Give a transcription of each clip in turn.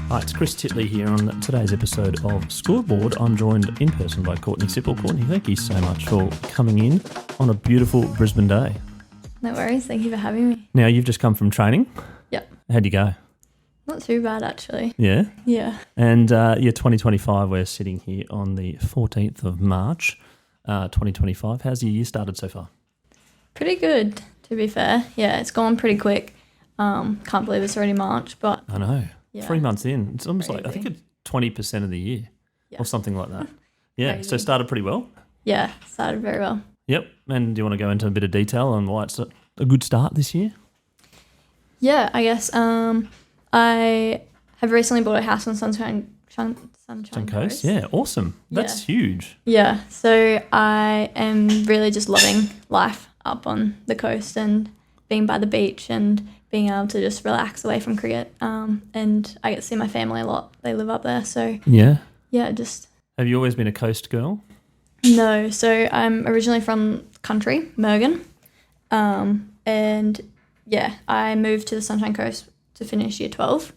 Hi, it's Chris Titley here on today's episode of Scoreboard. I'm joined in person by Courtney Sippel. Courtney, thank you so much for coming in on a beautiful Brisbane day. No worries, thank you for having me. Now, you've just come from training. Yep. How'd you go? Not too bad, actually. Yeah? Yeah. And 2025, we're sitting here on the 14th of March, 2025. How's your year started so far? Pretty good, to be fair. Yeah, it's gone pretty quick. Can't believe it's already March, but... I know. Yeah. 3 months in. It's almost Crazy. like, I think it's 20% of the year or something like that. Yeah, Crazy. so started pretty well. Yeah, started very well. Yep. And do you want to go into a bit of detail on why it's a good start this year? Yeah, I guess I have recently bought a house on Sunshine Coast. Yeah, awesome. That's huge. Yeah, so I am really just loving life up on the coast and being by the beach and being able to just relax away from cricket. And I get to see my family a lot. They live up there, so Yeah. just... Have you always been a coast girl? No, so I'm originally from country, Mergen. And yeah, I moved to the Sunshine Coast to finish year 12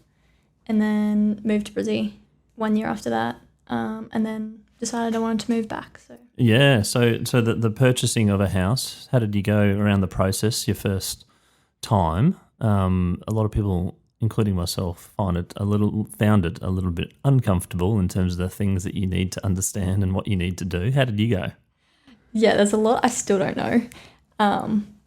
and then moved to Brizzy 1 year after that, and then decided I wanted to move back. So Yeah, so the purchasing of a house, how did you go around the process your first time? A lot of people, including myself, found it a little bit uncomfortable in terms of the things that you need to understand and what you need to do. How did you go? yeah, there's a lot I still don't know.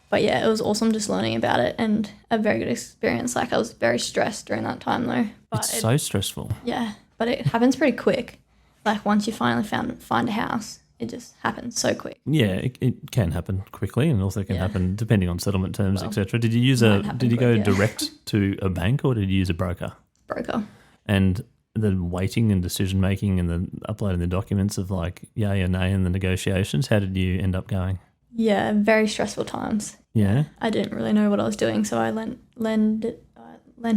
But yeah, it was awesome just learning about it and a very good experience. Like, I was very stressed during that time though. But It's so stressful. Yeah, but it happens pretty quick. Like, once you finally find a house, it just happens so quick. Yeah, it can happen quickly, and also can happen depending on settlement terms, etc. Did you use might go happen quick, direct to a bank, or did you use a broker? Broker. And the waiting and decision making and the uploading the documents of like yay or nay and the negotiations, how did you end up going? Yeah, very stressful times. Yeah. I didn't really know what I was doing, so I lent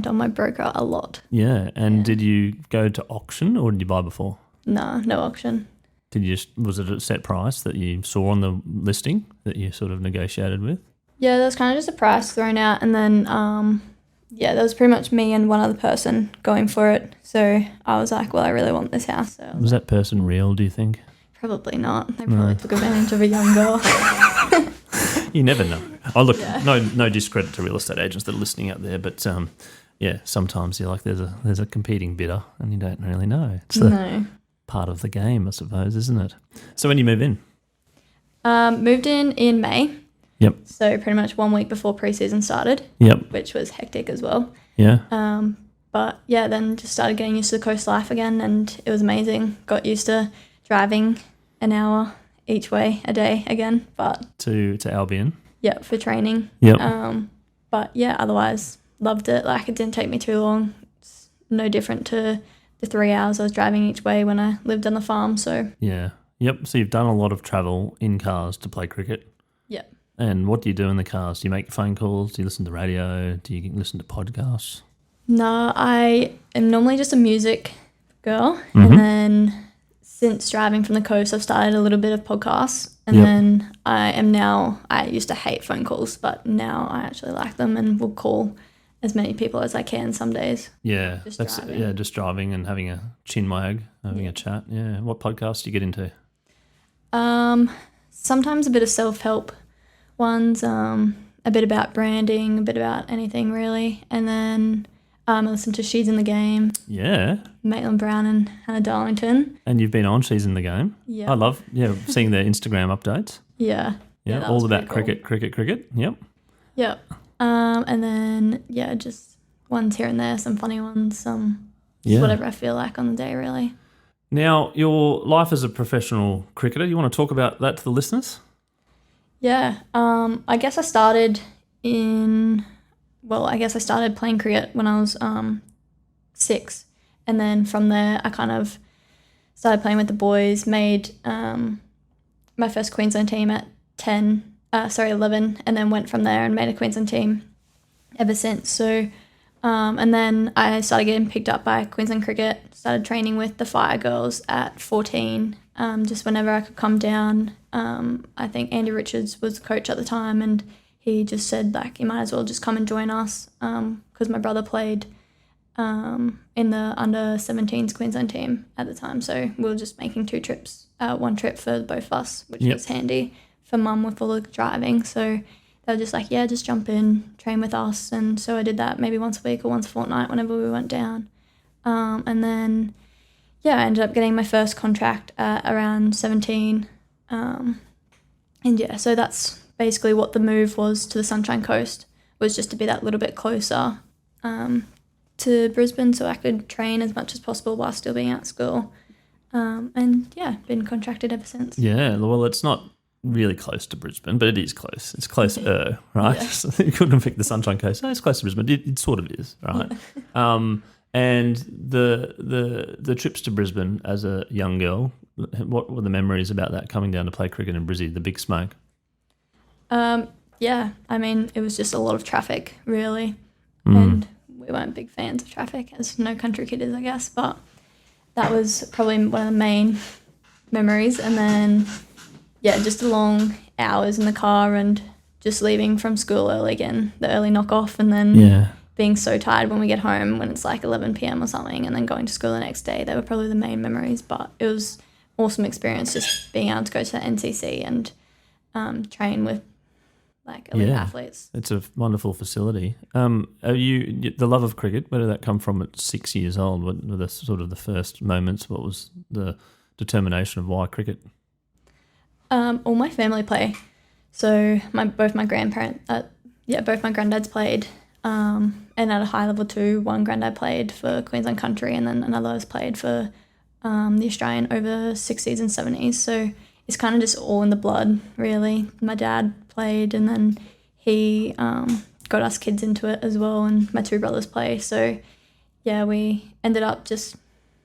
on my broker a lot. Yeah. And did you go to auction or did you buy before? No auction. Was it a set price that you saw on the listing that you sort of negotiated with? Yeah, there was kind of just a price thrown out, and then there was pretty much me and one other person going for it. So I was like, well, I really want this house. So was that person real, do you think? Probably not. They probably took advantage of a young girl. You never know. Oh, look, no discredit to real estate agents that are listening out there, but sometimes you're like there's a competing bidder and you don't really know. It's part of the game, I suppose, isn't it? So when you move in? Moved in May. Yep. So pretty much 1 week before pre-season started. Yep. Which was hectic as well. Yeah. But yeah, then just started getting used to the coast life again, and it was amazing. Got used to driving an hour each way a day again, but to Albion. Yeah, for training. Yep. But yeah, otherwise loved it. Like, it didn't take me too long. It's no different to the 3 hours I was driving each way when I lived on the farm. So yeah. Yep. So you've done a lot of travel in cars to play cricket. Yep. And what do you do in the cars? Do you make phone calls? Do you listen to radio? Do you listen to podcasts? No, I am normally just a music girl, and then since driving from the coast, I've started a little bit of podcasts, and then I used to hate phone calls, but now I actually like them and will call as many people as I can some days. Yeah, just driving and having a chin wag, having a chat. Yeah. What podcasts do you get into? Sometimes a bit of self-help ones, a bit about branding, a bit about anything really, and then I listen to She's in the Game. Yeah. Maitland Brown and Hannah Darlington. And you've been on She's in the Game. Yeah. I love seeing their Instagram updates. Yeah. Yeah, all about cricket. Yep. Yep. And then, just ones here and there, some funny ones, whatever I feel like on the day, really. Now, your life as a professional cricketer, you want to talk about that to the listeners? Yeah. I guess I started playing cricket when I was 6. And then from there, I kind of started playing with the boys, made my first Queensland team at 11, and then went from there and made a Queensland team ever since. So, and then I started getting picked up by Queensland Cricket, started training with the Fire Girls at 14, just whenever I could come down. I think Andy Richards was the coach at the time, and he just said, like, you might as well just come and join us, because my brother played in the under 17s Queensland team at the time. So we were just making 2 trips, 1 trip for both of us, which was handy for mum with all the driving. So they were just like, yeah, just jump in, train with us. And so I did that maybe once a week or once a fortnight whenever we went down. And then, I ended up getting my first contract at around 17. So that's basically what the move was to the Sunshine Coast, was just to be that little bit closer to Brisbane so I could train as much as possible while still being at school. Been contracted ever since. Yeah, well, it's not really close to Brisbane, but it is close. It's closer, right? Yeah. So you couldn't pick the Sunshine Coast. No, it's close to Brisbane. It sort of is, right? Yeah. And the trips to Brisbane as a young girl, what were the memories about that, coming down to play cricket in Brizzy, the big smoke? I mean, it was just a lot of traffic, really. And we weren't big fans of traffic, as no country kid is, I guess. But that was probably one of the main memories. And then, just the long hours in the car and just leaving from school early again, the early knock-off, and then being so tired when we get home when it's like 11 p.m. or something, and then going to school the next day. They were probably the main memories, but it was an awesome experience just being able to go to the NCC and train with like elite athletes. It's a wonderful facility. Are you, the love of cricket, where did that come from at 6 years old? What were the sort of the first moments? What was the determination of why cricket? All my family play. So both my granddads played, and at a high level too. One granddad played for Queensland Country, and then another was played for the Australian over 60s and 70s. So it's kind of just all in the blood, really. My dad played, and then he got us kids into it as well, and my 2 brothers play. So we ended up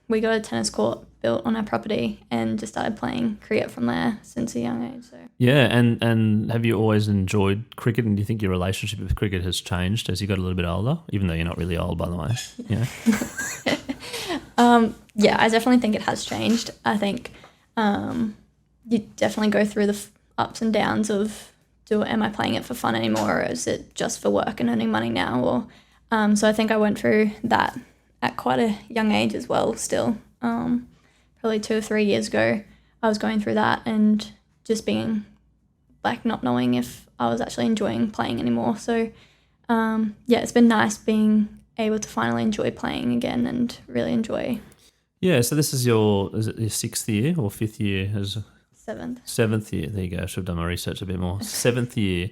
we got a tennis court built on our property and just started playing cricket from there since a young age. So. Yeah, and have you always enjoyed cricket, and do you think your relationship with cricket has changed as you got a little bit older, even though you're not really old, by the way? Yeah. I definitely think it has changed. I think you definitely go through the ups and downs of, am I playing it for fun anymore, or is it just for work and earning money now? Or so I think I went through that at quite a young age as well still. Probably 2 or 3 years ago, I was going through that and just being like not knowing if I was actually enjoying playing anymore. So it's been nice being able to finally enjoy playing again and really enjoy. Yeah, so this is your 6th year or 5th year? Seventh year. There you go. I should have done my research a bit more. 7th year,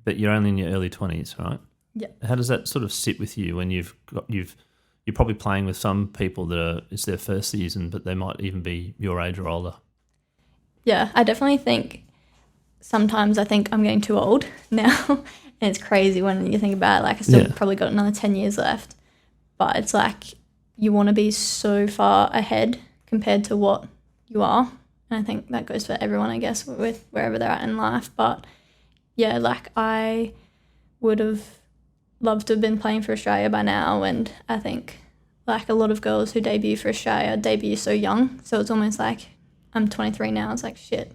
but you're only in your early 20s, right? Yeah. How does that sort of sit with you when you're probably playing with some people that it's their first season, but they might even be your age or older? Yeah, I definitely think sometimes I think I'm getting too old now, and it's crazy when you think about it. Like I still probably got another 10 years left, but it's like you want to be so far ahead compared to what you are. And I think that goes for everyone, I guess, with wherever they're at in life. But like I would have loved to have been playing for Australia by now, and I think like a lot of girls who debut for Australia debut so young, so it's almost like I'm 23 now. It's like, shit,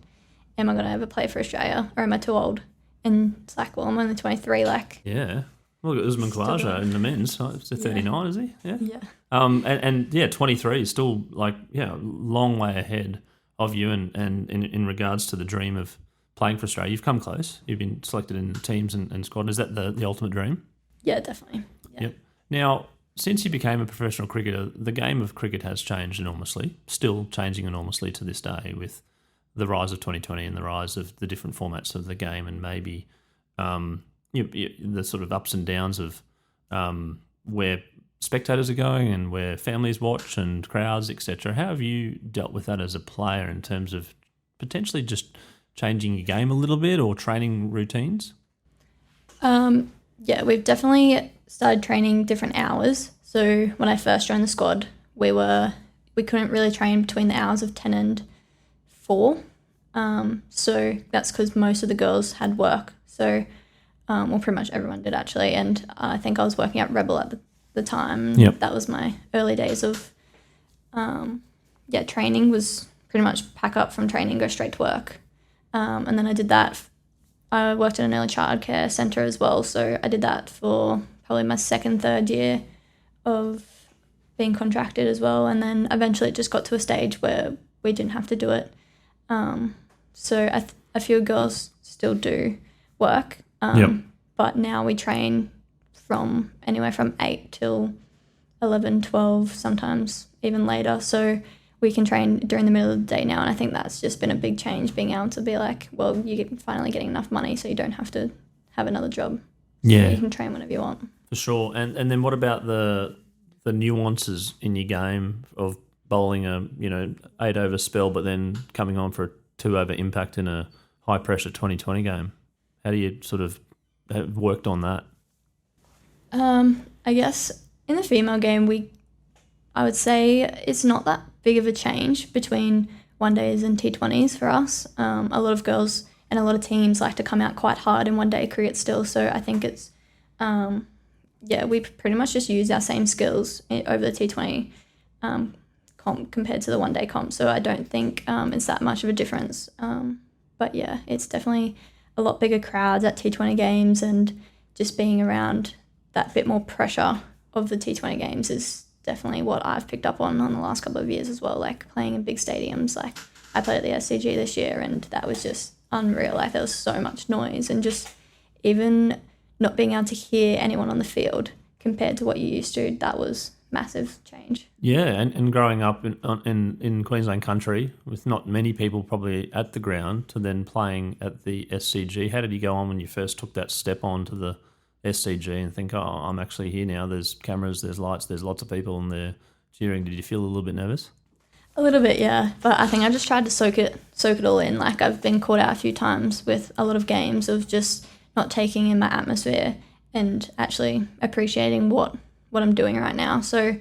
am I going to ever play for Australia, or am I too old? And it's like, well, I'm only 23. Like, yeah. Look at Usman Khawaja in the men's. It's a 39, is he? Yeah. Yeah. And 23 is still like, long way ahead of you, and in regards to the dream of playing for Australia. You've come close. You've been selected in teams and squad. Is that the ultimate dream? Yeah, definitely. Yeah. Yep. Now, since you became a professional cricketer, the game of cricket has changed enormously, still changing enormously to this day with the rise of 2020 and the rise of the different formats of the game, and maybe the sort of ups and downs of where spectators are going and where families watch and crowds, etc. How have you dealt with that as a player in terms of potentially just changing your game a little bit or training routines? We've definitely started training different hours. So when I first joined the squad, we couldn't really train between the hours of 10 and 4. So that's because most of the girls had work. So, pretty much everyone did actually. And I think I was working at Rebel at the time. Yep. That was my early days of, training was pretty much pack up from training, go straight to work. And then I did that. I worked at an early childcare centre as well. So I did that for probably my 2nd, 3rd year of being contracted as well, and then eventually it just got to a stage where we didn't have to do it. So a few girls still do work, but now we train from anywhere from 8 till 11, 12, sometimes even later. So we can train during the middle of the day now, and I think that's just been a big change, being able to be like, well, you're finally getting enough money so you don't have to have another job. So you can train whenever you want. For sure. And then what about the nuances in your game of bowling a 8 over spell but then coming on for a 2 over impact in a high pressure 2020 game? How do you sort of have worked on that? I guess in the female game, I would say it's not that big of a change between one days and T20s for us. A lot of girls and a lot of teams like to come out quite hard in one day cricket still, so I think it's we pretty much just use our same skills over the T20 comp compared to the one day comp, so I don't think it's that much of a difference. But yeah, it's definitely a lot bigger crowds at T20 games, and just being around that bit more pressure of the T20 games is definitely what I've picked up on the last couple of years as well, like playing in big stadiums. Like I played at the SCG this year, and that was just unreal. Like there was so much noise, and just even not being able to hear anyone on the field compared to what you used to, that was massive change. Yeah, and growing up in Queensland country with not many people probably at the ground to then playing at the SCG, how did you go on when you first took that step onto the SCG and think, oh, I'm actually here now, there's cameras, there's lights, there's lots of people and they're cheering? Did you feel a little bit nervous? A little bit, yeah. But I think I just tried to soak it all in. Like I've been caught out a few times with a lot of games of just not taking in my atmosphere and actually appreciating what I'm doing right now. So,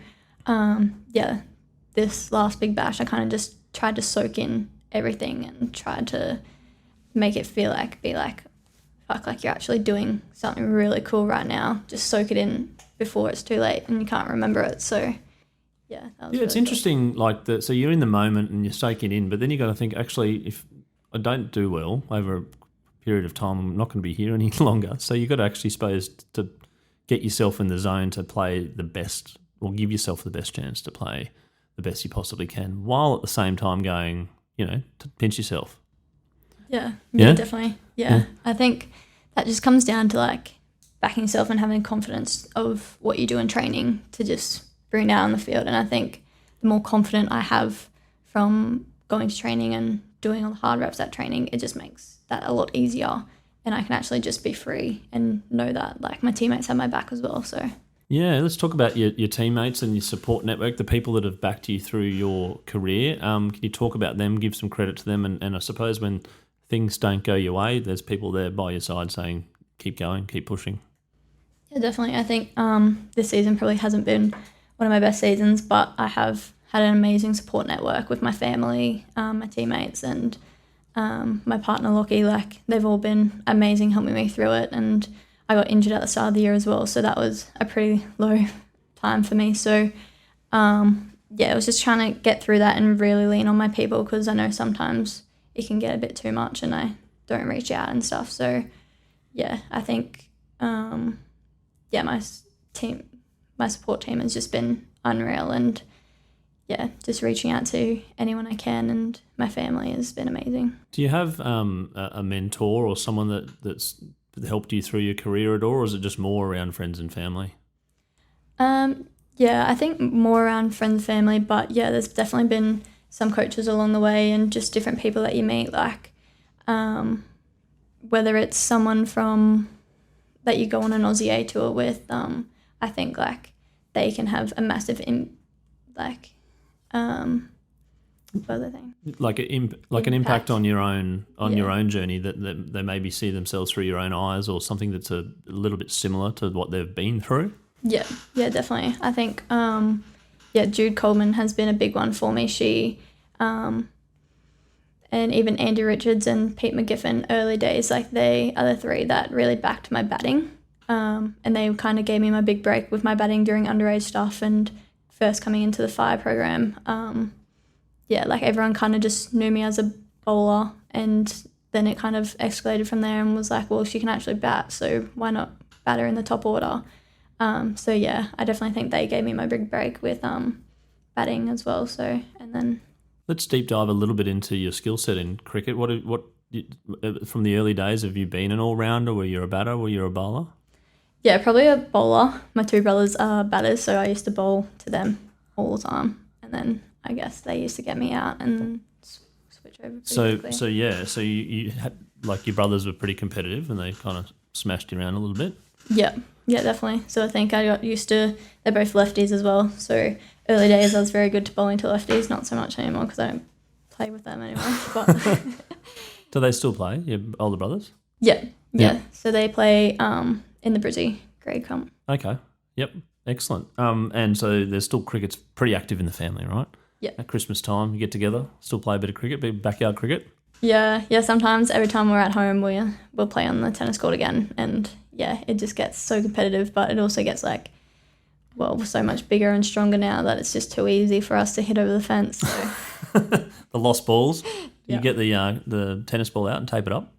this last Big Bash, I kind of just tried to soak in everything and tried to make it be like, fuck, like you're actually doing something really cool right now. Just soak it in before it's too late and you can't remember it. So, yeah. That was it's interesting. Like so you're in the moment and you soak it in, but then you got to think, actually, if I don't do well over a period of time, I'm not going to be here any longer. So you've got to actually suppose to get yourself in the zone to play the best, or give yourself the best chance to play the best you possibly can, while at the same time going, to pinch yourself. Yeah, definitely. Yeah, I think that just comes down to like backing yourself and having confidence of what you do in training to just bring down the field. And I think the more confident I have from going to training and doing all the hard reps at training, it just makes that a lot easier. And I can actually just be free and know that like my teammates have my back as well. So yeah, let's talk about your teammates and your support network, the people that have backed you through your career. Can you talk about them, give some credit to them? And I suppose when things don't go your way, there's people there by your side saying, keep going, keep pushing. Yeah, definitely. I think this season probably hasn't been one of my best seasons, but I have had an amazing support network with my family, my teammates, and my partner Lockie. Like they've all been amazing, helping me through it. And I got injured at the start of the year as well, so that was a pretty low time for me. So it was just trying to get through that and really lean on my people, because I know sometimes it can get a bit too much and I don't reach out and stuff. So yeah, I think my support team has just been unreal, and yeah, just reaching out to anyone I can, and my family has been amazing. Do you have a mentor or someone that's helped you through your career at all, or is it just more around friends and family? I think more around friends and family, but yeah, there's definitely been some coaches along the way and just different people that you meet, like whether it's someone from that you go on an Aussie A tour with, I think like they can have a massive an impact on your own your own journey, that they maybe see themselves through your own eyes, or something that's a little bit similar to what they've been through. Yeah, definitely. I think Jude Coleman has been a big one for me. She and even Andy Richards and Pete McGiffin, early days, like they are the three that really backed my batting, and they kind of gave me my big break with my batting during underage stuff and first coming into the fire program. Like everyone kind of just knew me as a bowler, and then it kind of escalated from there and was like, well, she can actually bat, so why not bat her in the top order? So yeah, I definitely think they gave me my big break with batting as well. So, and then Let's deep dive a little bit into your skill set in cricket. From the early days, have you been an all-rounder? Were you a batter? Were you a bowler? yeah, probably a bowler. My two brothers are batters, so I used to bowl to them all the time. And then I guess they used to get me out and switch over pretty quickly. So you had, like, your brothers were pretty competitive and they kind of smashed you around a little bit? Yeah, definitely. So I think I got used to, they're both lefties as well. So early days I was very good to bowling to lefties, not so much anymore because I don't play with them anymore. But Do they still play, your older brothers? yeah. So they play in the Brizzy grade comp. Okay, yep, excellent. And so there's still cricket's pretty active in the family, right? Yeah. At Christmas time, you get together, still play a bit of cricket, bit of backyard cricket? Yeah. Sometimes every time we're at home, we'll play on the tennis court again. And yeah, it just gets so competitive, but it also gets we're so much bigger and stronger now that it's just too easy for us to hit over the fence. So. The lost balls. Yeah. You get the tennis ball out and tape it up?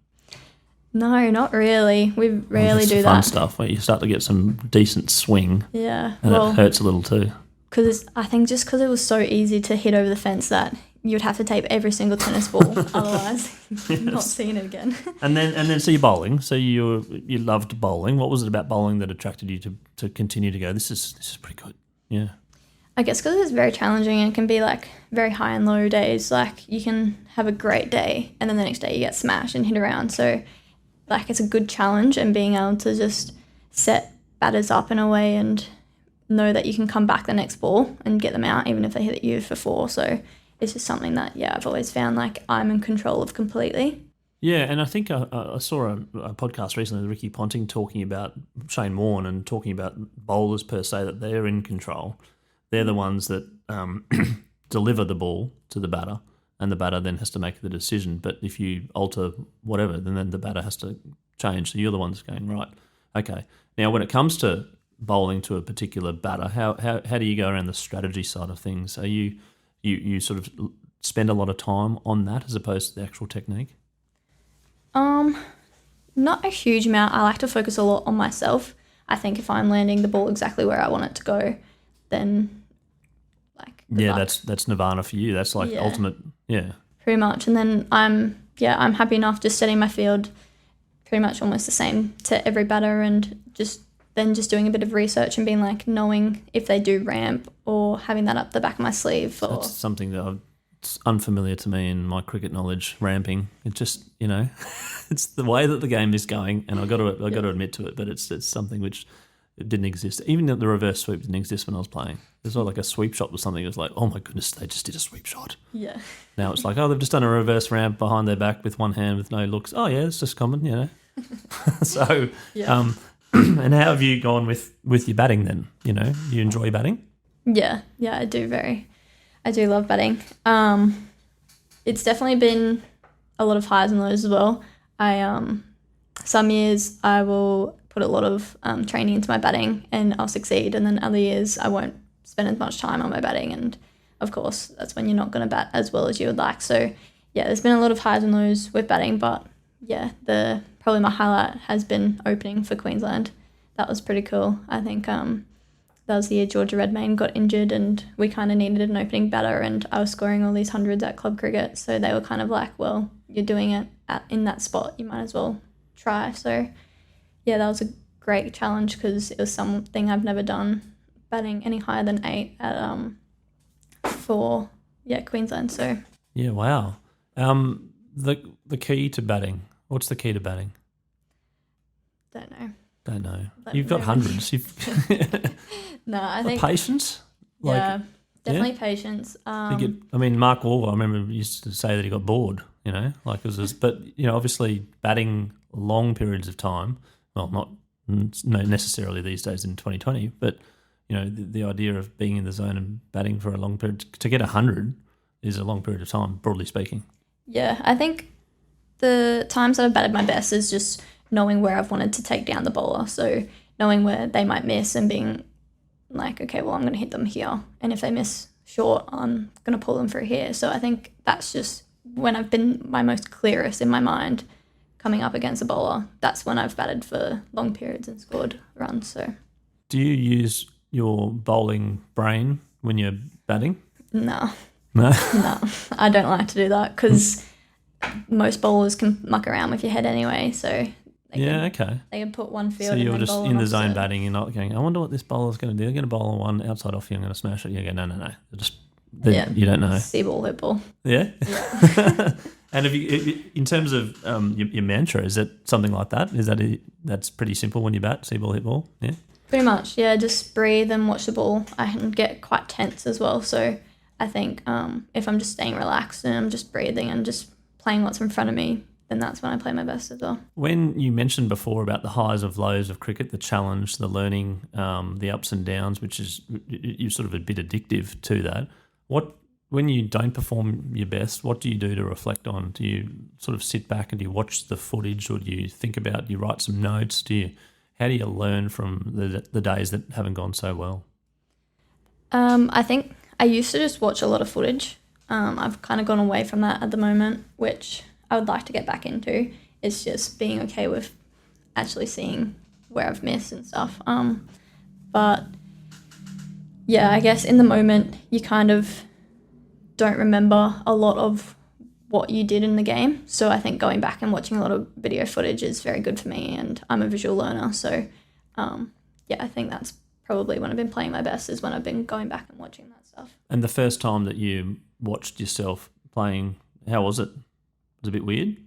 No, not really. We rarely That's do fun that. stuff where you start to get some decent swing. Yeah. And it hurts a little too. Because I think just because it was so easy to hit over the fence that you'd have to tape every single tennis ball, otherwise you're not seeing it again. And then so you're bowling. So you loved bowling. What was it about bowling that attracted you to continue to go, this is pretty good? Yeah. I guess because it's very challenging and it can be very high and low days. You can have a great day and then the next day you get smashed and hit around. So it's a good challenge, and being able to just set batters up in a way and know that you can come back the next ball and get them out even if they hit you for 4. So it's just something that, I've always found I'm in control of completely. Yeah, and I think I saw a podcast recently with Ricky Ponting talking about Shane Warne and talking about bowlers per se, that they're in control. They're the ones that deliver the ball to the batter, and the batter then has to make the decision. But if you alter whatever, then the batter has to change. So you're the ones going, right, okay. Now, when it comes to bowling to a particular batter, how do you go around the strategy side of things? Are you sort of spend a lot of time on that as opposed to the actual technique? Not a huge amount. I like to focus a lot on myself. I think if I'm landing the ball exactly where I want it to go, then good luck. that's nirvana for you. That's ultimate. Yeah, pretty much. And then I'm happy enough just setting my field pretty much almost the same to every batter, and just doing a bit of research and being knowing if they do ramp or having that up the back of my sleeve. That's something that it's unfamiliar to me in my cricket knowledge. Ramping, it just it's the way that the game is going, and I got to admit to it. But it's something which it didn't exist. Even the reverse sweep didn't exist when I was playing. It was like a sweep shot was something. It was like, oh my goodness, they just did a sweep shot. Yeah. Now it's like, oh, they've just done a reverse ramp behind their back with one hand with no looks. Oh yeah, it's just common, So, yeah. And how have you gone with your batting then? You enjoy batting? Yeah, I do I do love batting. It's definitely been a lot of highs and lows as well. Some years I will put a lot of training into my batting and I'll succeed, and then other years I won't spend as much time on my batting, and of course that's when you're not going to bat as well as you would like. So yeah, there's been a lot of highs and lows with batting, but yeah, probably my highlight has been opening for Queensland. That was pretty cool. I think that was the year Georgia Redmayne got injured and we kind of needed an opening batter, and I was scoring all these hundreds at club cricket, so they were kind of like, well, you're doing it in that spot, you might as well try. So yeah, that was a great challenge because it was something I've never done, batting any higher than 8 at for Queensland. So yeah, wow. The key to batting. What's the key to batting? Don't know. You've got hundreds. No, I think patience. Definitely patience. Mark Wahlberg, I remember used to say that he got bored. But obviously batting long periods of time. Well, not necessarily these days in 2020, but the idea of being in the zone and batting for a long period to get 100 is a long period of time, broadly speaking. Yeah, I think the times that I've batted my best is just knowing where I've wanted to take down the bowler. So knowing where they might miss and being like, okay, well, I'm going to hit them here. And if they miss short, I'm going to pull them through here. So I think that's just when I've been my most clearest in my mind coming up against a bowler. That's when I've batted for long periods and scored runs. So Do you use your bowling brain when you're batting? No, No? no, I don't like to do that because most bowlers can muck around with your head anyway. So Okay. they can put one field. So and you're then just bowl in an the zone opposite. batting. You're not going, I wonder what this bowler's going to do. They're going to bowl on one outside off you. I'm going to smash it. You go, no. You don't know. See ball, hit ball. Yeah? Yeah. And have you, in terms of your mantra, is it something like that? That's pretty simple when you bat, see ball, hit ball? Yeah? Pretty much, yeah. Just breathe and watch the ball. I can get quite tense as well. So I think if I'm just staying relaxed and I'm just breathing and just playing what's in front of me, then that's when I play my best as well. When you mentioned before about the highs of lows of cricket, the challenge, the learning, the ups and downs, which is you're sort of a bit addictive to that. When you don't perform your best, what do you do to reflect on? Do you sort of sit back and do you watch the footage, or do you think about, you write some notes? How do you learn from the days that haven't gone so well? I think I used to just watch a lot of footage. I've kind of gone away from that at the moment, which I would like to get back into. It's just being okay with actually seeing where I've missed and stuff. But yeah, I guess in the moment you kind of don't remember a lot of what you did in the game. So I think going back and watching a lot of video footage is very good for me, and I'm a visual learner. So I think that's probably when I've been playing my best, is when I've been going back and watching that stuff. And the first time that you watched yourself playing, how was it? Was it a bit weird?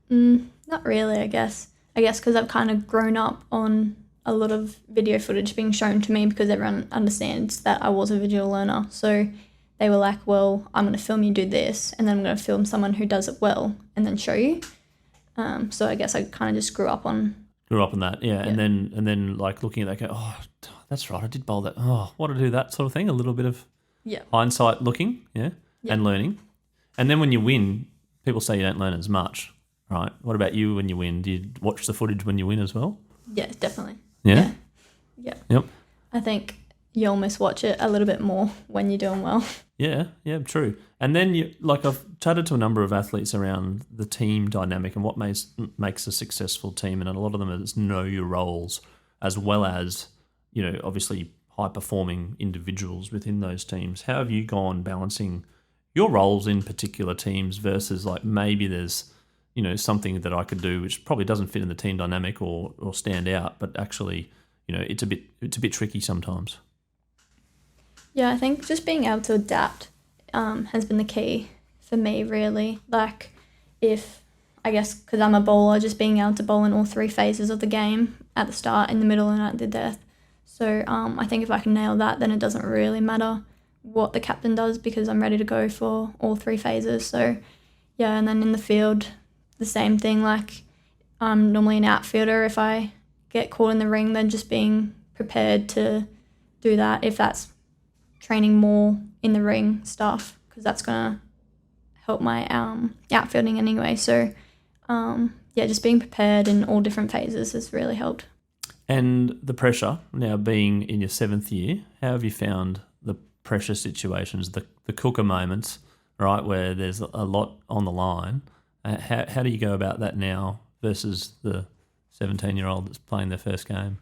Not really, I guess. Because I've kind of grown up on a lot of video footage being shown to me, because everyone understands that I was a visual learner. So they were like, well, I'm going to film you do this, and then I'm going to film someone who does it well and then show you. So I guess I kind of just grew up on that, yeah. And then like looking at that, go, oh, that's right, I did bowl that. Oh, what to do, that sort of thing. A little bit of hindsight looking, and learning. And then when you win, people say you don't learn as much, right? What about you when you win? Do you watch the footage when you win as well? Yeah, definitely. Yeah? Yeah. Yep. I think you almost watch it a little bit more when you're doing well. Yeah, true. And then I've chatted to a number of athletes around the team dynamic and what makes a successful team, and a lot of them is know your roles, as well as, obviously high performing individuals within those teams. How have you gone balancing your roles in particular teams versus like maybe there's, something that I could do which probably doesn't fit in the team dynamic or stand out, but actually, it's a bit tricky sometimes. Yeah, I think just being able to adapt has been the key for me, really. Like, because I'm a bowler, just being able to bowl in all three phases of the game, at the start, in the middle, and at the death. So I think if I can nail that, then it doesn't really matter what the captain does, because I'm ready to go for all three phases. So, yeah, and then in the field, the same thing. Like, I'm normally an outfielder. If I get caught in the ring, then just being prepared to do that, if that's training more in the ring stuff, because that's going to help my outfielding anyway. So, just being prepared in all different phases has really helped. And the pressure, now being in your 7th year, how have you found the pressure situations, the cooker moments, right, where there's a lot on the line? How do you go about that now versus the 17-year-old that's playing their first game?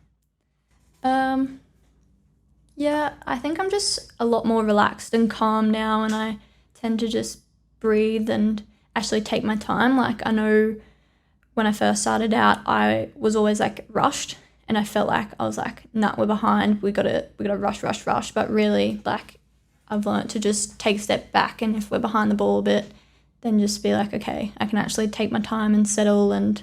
Yeah, I think I'm just a lot more relaxed and calm now, and I tend to just breathe and actually take my time. Like, I know when I first started out, I was always like rushed, and I felt like I was like, nah, we're behind, we gotta rush. But really, like, I've learned to just take a step back, and if we're behind the ball a bit, then just be like, okay, I can actually take my time and settle and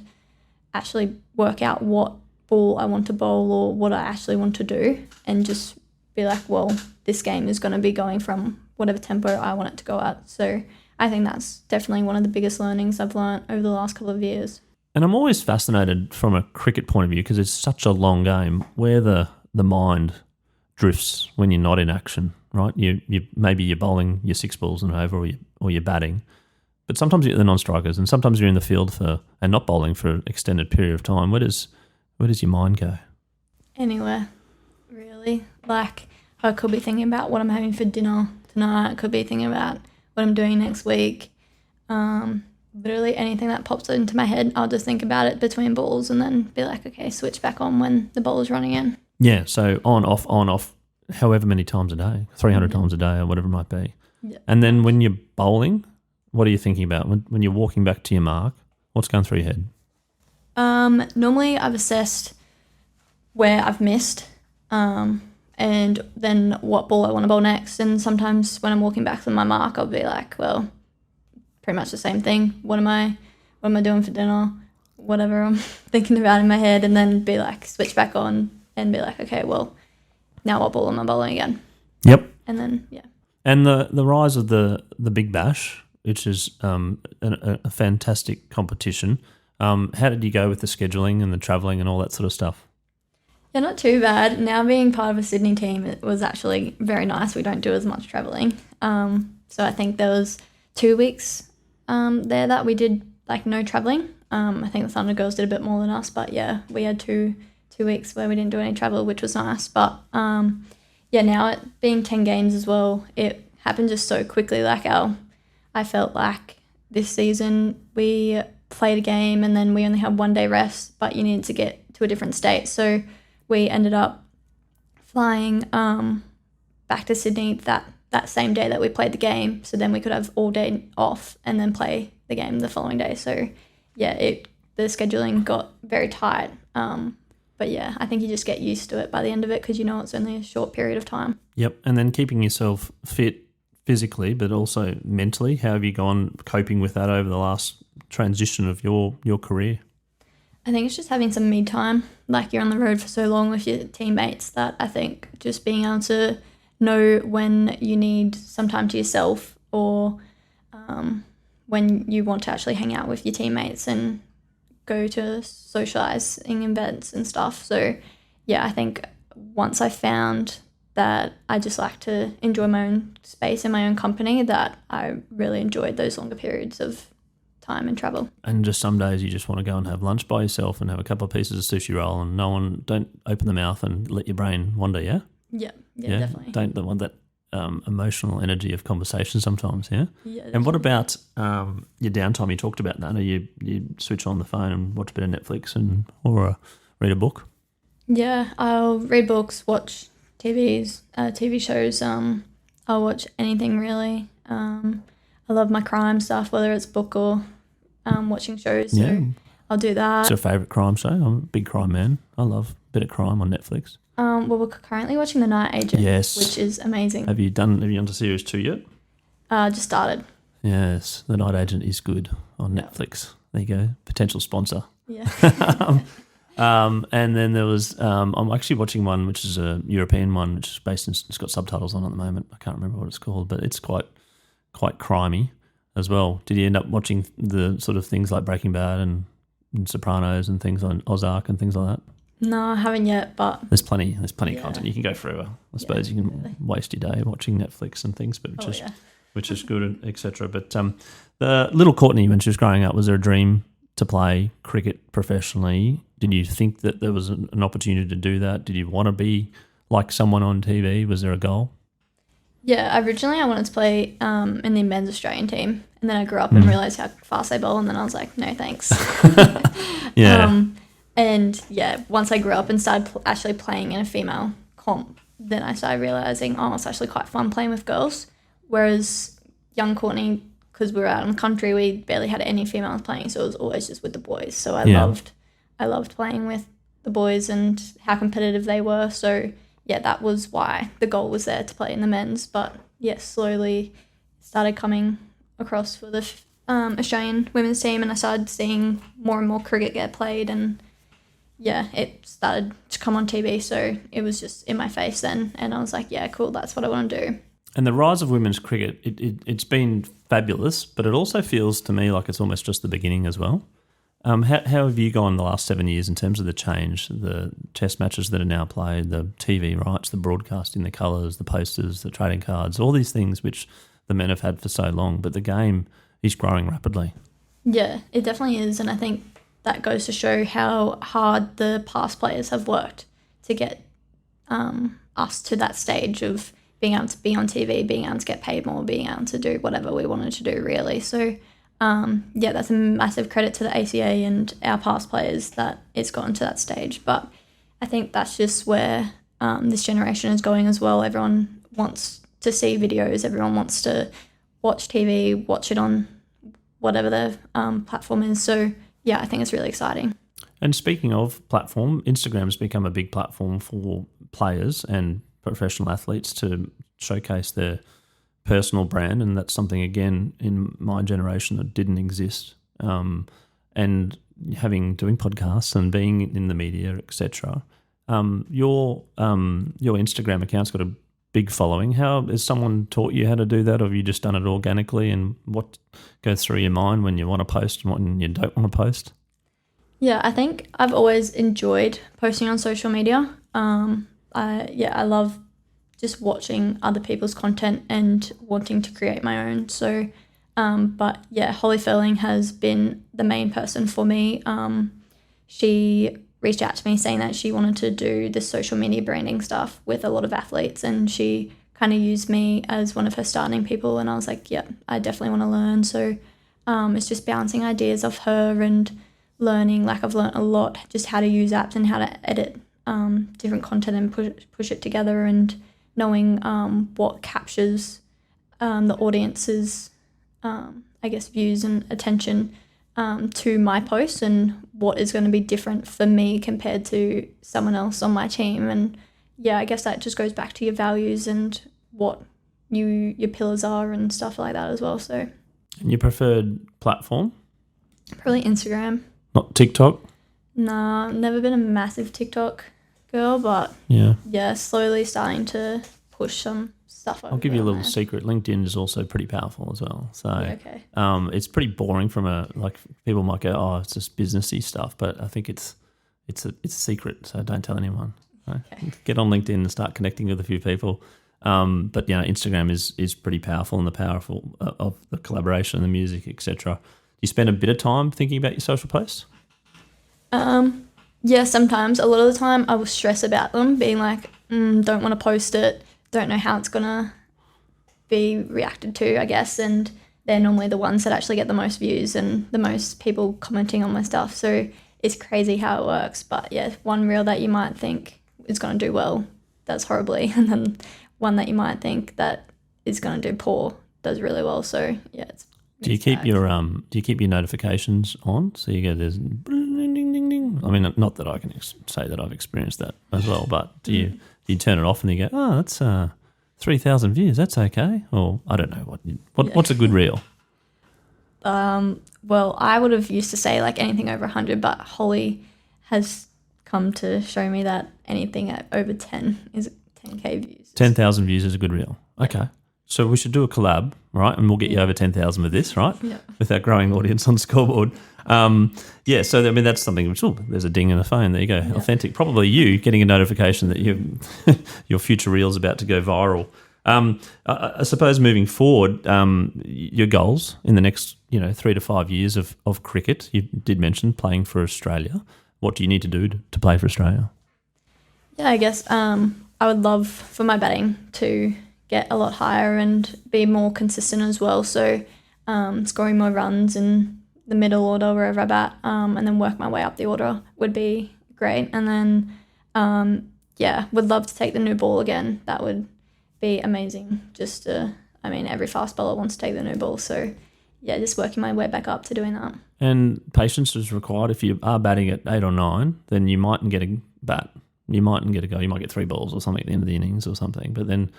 actually work out what ball I want to bowl or what I actually want to do, and just be like, well, this game is going to be going from whatever tempo I want it to go at. So I think that's definitely one of the biggest learnings I've learned over the last couple of years. And I'm always fascinated from a cricket point of view, because it's such a long game, where the mind drifts when you're not in action, right? You maybe you're bowling your 6 balls and over, or you're batting, but sometimes you're the non-strikers, and sometimes you're in the field and not bowling for an extended period of time. Where does your mind go? Anywhere, really. Like, I could be thinking about what I'm having for dinner tonight. I could be thinking about what I'm doing next week. Literally anything that pops into my head, I'll just think about it between balls and then be like, okay, switch back on when the ball is running in. Yeah, so on, off, however many times a day, 300 times a day or whatever it might be. Yeah. And then when you're bowling, what are you thinking about? When you're walking back to your mark, what's going through your head? Normally I've assessed where I've missed and then what ball I want to bowl next. And sometimes when I'm walking back to my mark, I'll be like, well, pretty much the same thing. What am I doing for dinner? Whatever I'm thinking about in my head, and then be like, switch back on and be like, okay, well, now what ball am I bowling again? Yep. And then, yeah. And the rise of the Big Bash, which is a fantastic competition. How did you go with the scheduling and the travelling and all that sort of stuff? Yeah, not too bad. Now being part of a Sydney team, it was actually very nice. We don't do as much travelling. So I think there was 2 weeks there that we did like no travelling. I think the Thunder Girls did a bit more than us, but yeah, we had two weeks where we didn't do any travel, which was nice. But yeah, now it being 10 games as well, it happened just so quickly. Like I felt like this season we played a game and then we only had 1 day rest, but you needed to get to a different state. So we ended up flying back to Sydney that same day that we played the game. So then we could have all day off and then play the game the following day. So yeah, the scheduling got very tight. But yeah, I think you just get used to it by the end of it because you know it's only a short period of time. Yep, and then keeping yourself fit physically but also mentally, how have you gone coping with that over the last transition of your career? I think it's just having some me time. Like you're on the road for so long with your teammates that I think just being able to know when you need some time to yourself or when you want to actually hang out with your teammates and go to socialising events and stuff. So yeah, I think once I found that I just like to enjoy my own space and my own company, that I really enjoyed those longer periods of time and travel. And just some days you just want to go and have lunch by yourself and have a couple of pieces of sushi roll and don't open the mouth and let your brain wander, yeah? Yeah, definitely. Don't want that emotional energy of conversation sometimes, yeah? Yeah. Definitely. And what about your downtime? You talked about that. You switch on the phone and watch a bit of Netflix or read a book? Yeah, I'll read books, watch TV shows. I'll watch anything really. I love my crime stuff, whether it's book or watching shows. So yeah. I'll do that. What's your favourite crime show? I'm a big crime man. I love a bit of crime on Netflix. Well, we're currently watching The Night Agent, yes, which is amazing. Have you done to series 2 yet? Just started. Yes, The Night Agent is good on Netflix. There you go, potential sponsor. Yeah. And then there was I'm actually watching one which is a European one, which is based in, it's got subtitles on at the moment. I can't remember what it's called, but it's quite crimey as well. Did you end up watching the sort of things like Breaking Bad and Sopranos and things on Ozark and things like that? No, I haven't yet, but there's plenty of content you can go through. I suppose you can waste your day watching Netflix and things, but which is good, etc. But the little Courtney, when she was growing up, was there a dream to play cricket professionally? Did you think that there was an opportunity to do that? Did you want to be like someone on TV? Was there a goal? Yeah, originally I wanted to play in the men's Australian team, and then I grew up and realised how fast I bowl, and then I was like, no thanks. Yeah. And yeah, once I grew up and started actually playing in a female comp, then I started realising, it's actually quite fun playing with girls. Whereas young Courtney, because we were out in the country, we barely had any females playing, so it was always just with the boys. So I loved playing with the boys and how competitive they were. So yeah, that was why the goal was there to play in the men's. But yeah, slowly started coming across for the Australian women's team, and I started seeing more and more cricket get played, and yeah, it started to come on TV, so it was just in my face then, and I was like, yeah, cool, that's what I want to do. And the rise of women's cricket, it's been fabulous, but it also feels to me like it's almost just the beginning as well. How have you gone the last 7 years in terms of the change, the test matches that are now played, the TV rights, the broadcasting, the colours, the posters, the trading cards, all these things which the men have had for so long, but the game is growing rapidly. Yeah, it definitely is, and I think that goes to show how hard the past players have worked to get us to that stage of being able to be on TV, being able to get paid more, being able to do whatever we wanted to do, really. So, yeah, that's a massive credit to the ACA and our past players that it's gotten to that stage. But I think that's just where this generation is going as well. Everyone wants to see videos. Everyone wants to watch TV, watch it on whatever their platform is. So, yeah, I think it's really exciting. And speaking of platform, Instagram's become a big platform for players and professional athletes to showcase their personal brand, and that's something, again, in my generation that didn't exist. And doing podcasts and being in the media, etc. Your Instagram account's got a big following. How has someone taught you how to do that, or have you just done it organically? And what goes through your mind when you want to post and when you don't want to post? Yeah, I think I've always enjoyed posting on social media. I love just watching other people's content and wanting to create my own. So, but yeah, Holly Furling has been the main person for me. She reached out to me saying that she wanted to do this social media branding stuff with a lot of athletes, and she kind of used me as one of her starting people, and I was like, yeah, I definitely want to learn. So it's just bouncing ideas off her and learning. Like, I've learned a lot just how to use apps and how to edit different content and push it together, and knowing what captures the audience's views and attention to my posts, and what is going to be different for me compared to someone else on my team. And yeah, I guess that just goes back to your values and what your pillars are and stuff like that as well. So, and your preferred platform? Probably Instagram. Not TikTok? Nah, never been a massive TikTok girl, but yeah, slowly starting to push some stuff over. I'll give you a little secret. LinkedIn is also pretty powerful as well. So okay. It's pretty boring people might go, oh, it's just businessy stuff, but I think it's a secret, so don't tell anyone. Right? Okay. Get on LinkedIn and start connecting with a few people. But Instagram is pretty powerful, and the powerful of the collaboration and the music, etc. You spend a bit of time thinking about your social posts? Yeah, sometimes. A lot of the time I will stress about them, being like, don't want to post it, don't know how it's going to be reacted to, I guess, and they're normally the ones that actually get the most views and the most people commenting on my stuff. So it's crazy how it works. But yeah, one reel that you might think is going to do well does horribly, and then one that you might think that is going to do poor does really well. So yeah, it's Do you keep your notifications on? So you go, there's ding, ding, ding, ding. I mean, not that I can say that I've experienced that as well, but do you turn it off and you go, oh, that's 3,000 views, that's okay? Or I don't know, what's a good reel? Well, I would have used to say like anything over 100, but Holly has come to show me that anything at over 10 is 10K views. 10,000 views is a good reel. Okay. So we should do a collab, right? And we'll get you over 10,000 with this, right? Yeah. With our growing audience on Scoreboard. So I mean, that's something which, there's a ding in the phone. There you go. Yeah. Authentic. Probably you getting a notification that your future reel's about to go viral. I suppose moving forward, your goals in the next 3 to 5 years of cricket, you did mention playing for Australia. What do you need to do to play for Australia? Yeah, I guess I would love for my batting to get a lot higher and be more consistent as well. So scoring more runs in the middle order wherever I bat, and then work my way up the order would be great. And then, would love to take the new ball again. That would be amazing. Every fast bowler wants to take the new ball. So, yeah, just working my way back up to doing that. And patience is required. If you are batting at 8 or 9, then you mightn't get a bat. You mightn't get a go. You might get 3 balls or something at the end of the innings or something. But then,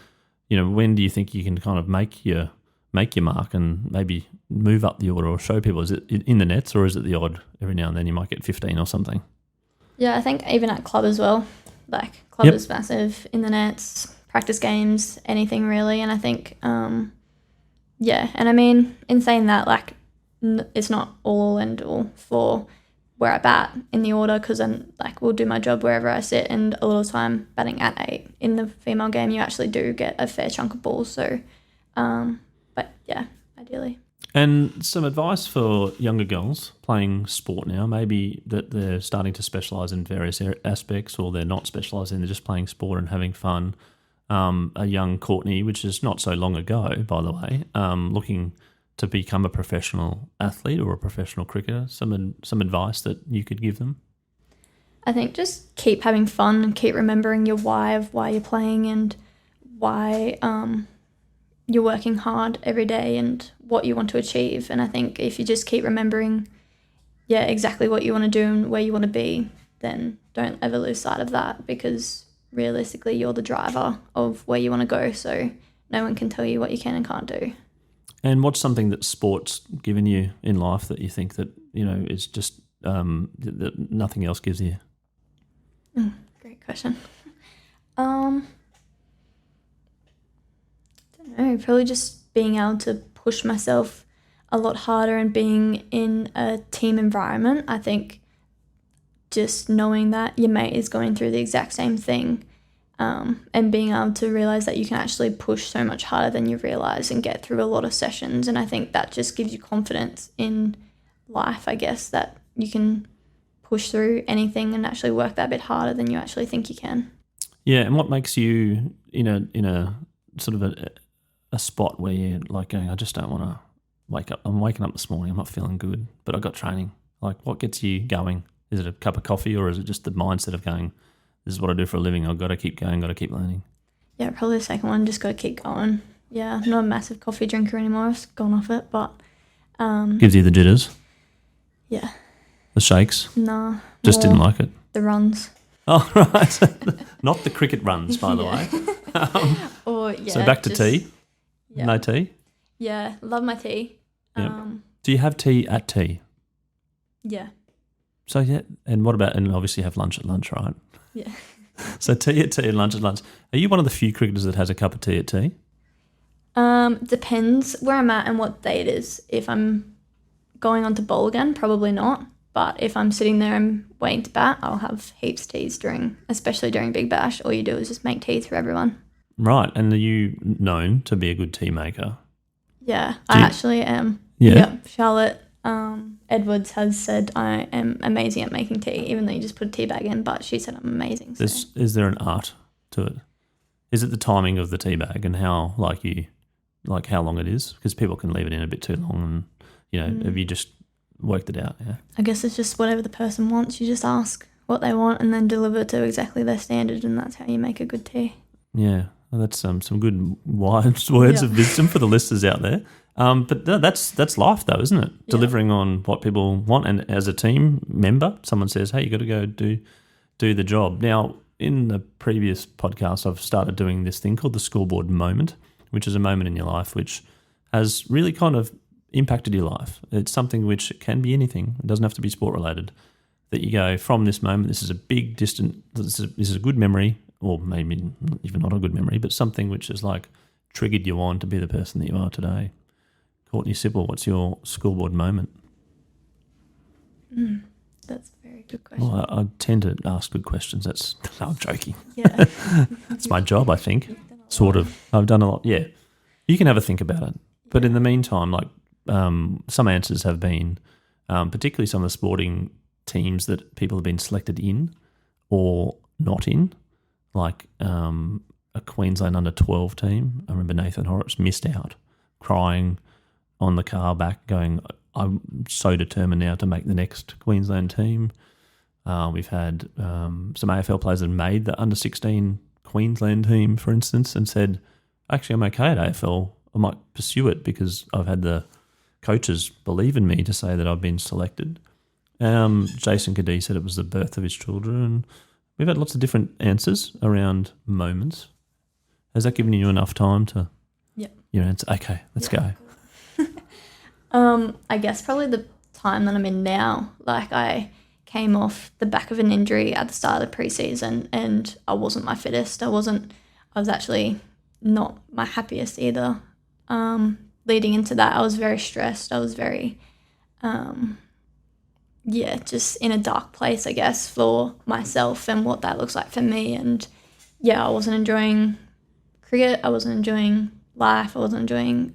when do you think you can kind of make your mark and maybe move up the order or show people? Is it in the nets, or is it the odd every now and then you might get 15 or something? Yeah, I think even at club as well. Like, club is massive, in the nets, practice games, anything really. And I think, and I mean, in saying that, like, it's not all and all for where I bat in the order, because then, like, we'll do my job wherever I sit, and a lot of time batting at 8 in the female game, you actually do get a fair chunk of balls. So, but yeah, ideally. And some advice for younger girls playing sport now, maybe that they're starting to specialise in various aspects, or they're not specialising, they're just playing sport and having fun. A young Courtney, which is not so long ago, by the way, looking to become a professional athlete or a professional cricketer, some advice that you could give them? I think just keep having fun and keep remembering your why of why you're playing and why you're working hard every day and what you want to achieve. And I think if you just keep remembering, exactly what you want to do and where you want to be, then don't ever lose sight of that, because realistically you're the driver of where you want to go. So no one can tell you what you can and can't do. And what's something that sport's given you in life that you think that, is just that nothing else gives you? Great question. I don't know, probably just being able to push myself a lot harder and being in a team environment. I think just knowing that your mate is going through the exact same thing, and being able to realise that you can actually push so much harder than you realise and get through a lot of sessions. And I think that just gives you confidence in life, I guess, that you can push through anything and actually work that bit harder than you actually think you can. Yeah, and what makes you in a sort of a spot where you're like going, I just don't want to wake up. I'm waking up this morning, I'm not feeling good, but I've got training. Like, what gets you going? Is it a cup of coffee, or is it just the mindset of going, this is what I do for a living, I've got to keep going, got to keep learning? Yeah, probably the second one, just got to keep going. Yeah, I'm not a massive coffee drinker anymore. I've gone off it, but... gives you the jitters? Yeah. The shakes? No. Just didn't like it? The runs. Oh, right. Not the cricket runs, by the way. So back to tea? Yeah. No tea? Yeah, love my tea. Yep. Do you have tea at tea? Yeah. So, yeah, and what about, and obviously you have lunch at lunch, right? Yeah. So tea at tea and lunch at lunch. Are you one of the few cricketers that has a cup of tea at tea? Depends where I'm at and what day it is. If I'm going on to bowl again, probably not. But if I'm sitting there and waiting to bat, I'll have heaps of teas especially during Big Bash. All you do is just make tea for everyone. Right. And are you known to be a good tea maker? Yeah, I actually am. Yeah. Yep. Charlotte Edwards has said I am amazing at making tea, even though you just put a tea bag in, but she said I'm amazing. So. Is there an art to it? Is it the timing of the tea bag and how how long it is? Because people can leave it in a bit too long and, have you just worked it out? Yeah. I guess it's just whatever the person wants. You just ask what they want and then deliver to exactly their standard, and that's how you make a good tea. Yeah. Well, that's some good wise words of wisdom for the listeners out there. But that's life though, isn't it? Yeah. Delivering on what people want, and as a team member, someone says, hey, you got to go do the job. Now, in the previous podcast, I've started doing this thing called the Scoreboard moment, which is a moment in your life which has really kind of impacted your life. It's something which can be anything. It doesn't have to be sport related. That you go, from this moment, this is a big distant, this is a good memory, or maybe even not a good memory, but something which is like triggered you on to be the person that you are today. Courtney Sippel, what's your Scoreboard moment? That's a very good question. Well, I tend to ask good questions. No, I'm joking. Yeah. It's my job, I think. Sort of. I've done a lot. Yeah. You can have a think about it. But in the meantime, some answers have been, particularly some of the sporting teams that people have been selected in or not in, like a Queensland under-12 team. I remember Nathan Horrocks missed out, crying on the car back, going, I'm so determined now to make the next Queensland team. We've had some AFL players that made the under-16 Queensland team, for instance, and said, actually, I'm okay at AFL. I might pursue it because I've had the coaches believe in me to say that I've been selected. Jason Cadee said it was the birth of his children. We've had lots of different answers around moments. Has that given you enough time to, answer? Okay, let's go. I guess probably the time that I'm in now, I came off the back of an injury at the start of the preseason and I wasn't my fittest. I was actually not my happiest either. Leading into that, I was very stressed. I was very, just in a dark place, I guess, for myself and what that looks like for me. And I wasn't enjoying cricket. I wasn't enjoying life. I wasn't enjoying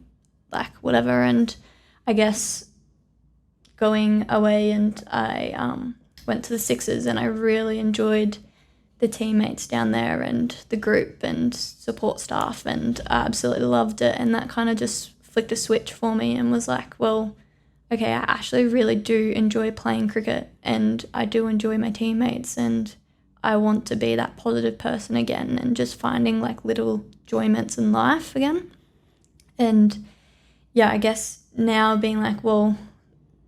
whatever. And I guess going away, and I went to the Sixers, and I really enjoyed the teammates down there and the group and support staff, and I absolutely loved it. And that kind of just flicked a switch for me and was like, well, okay, I actually really do enjoy playing cricket, and I do enjoy my teammates, and I want to be that positive person again, and just finding like little enjoyments in life again. And yeah, I guess now being like, well,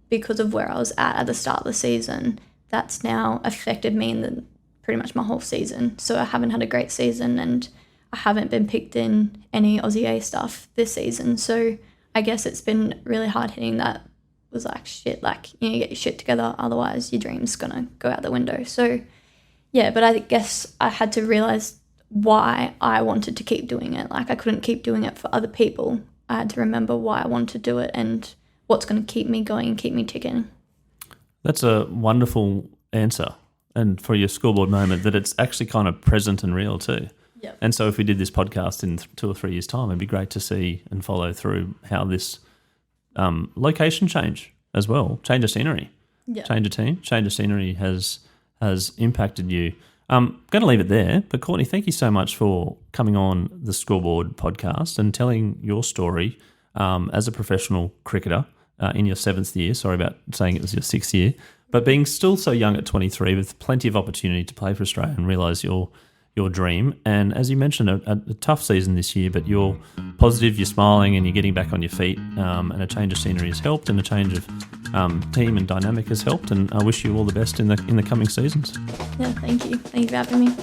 because of where I was at the start of the season, that's now affected me in pretty much my whole season. So I haven't had a great season, and I haven't been picked in any Aussie A stuff this season. So I guess it's been really hard hitting that. Was like, shit, like, you get your shit together, otherwise your dream's gonna go out the window. So yeah, but I guess I had to realize why I wanted to keep doing it. Like, I couldn't keep doing it for other people. I had to remember why I wanted to do it and what's going to keep me going and keep me ticking. That's a wonderful answer. And for your scoreboard moment, that it's actually kind of present and real too. Yep. And so if we did this podcast in 2 or 3 years' time, it'd be great to see and follow through how this location change as well, change of scenery, change of team, change of scenery has impacted you. I'm going to leave it there, but Courtney, thank you so much for coming on the Scoreboard podcast and telling your story as a professional cricketer in your 7th year. Sorry about saying it was your 6th year, but being still so young at 23 with plenty of opportunity to play for Australia and realise your dream. And as you mentioned, a tough season this year, but you're positive, you're smiling, and you're getting back on your feet. And a change of scenery has helped, and a change of team and dynamic has helped. And I wish you all the best in the coming seasons. Yeah, thank you. Thank you for having me.